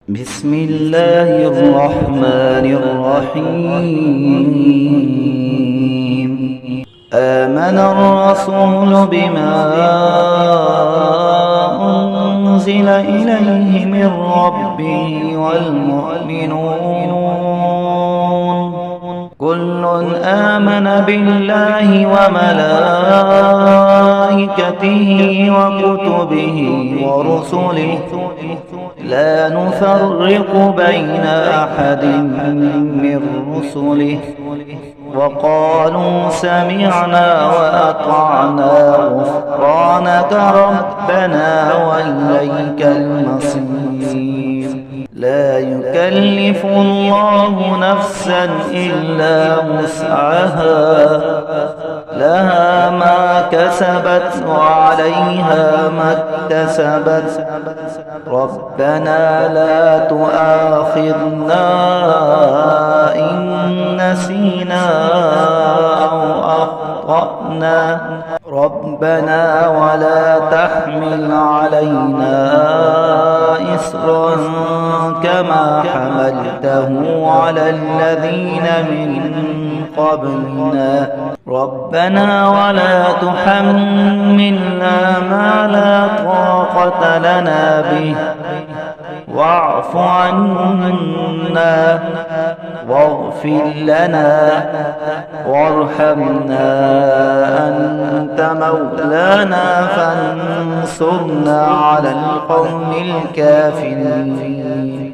بسم الله الرحمن الرحيم. آمن الرسول بما أنزل إليه من ربه والمؤمنون كل آمن بالله وملائكته وكتبه ورسله لا نفرق بين أحد من رسله وقالوا سمعنا وأطعنا غفرانك ربنا وإليك المصير. لا يكلف الله نفسا إلا وسعها لها ما كسبت وعليها ما اكتسبت ربنا لا تؤاخذنا إن نسينا أو أخطأنا ربنا ولا تحمل علينا إصرا كما حملته على الذين من قبلنا ربنا ولا تحملنا ما لا طاقة لنا به واعف عنا واغفر لنا وارحمنا أنت مولانا فانصرنا على القوم الكافرين.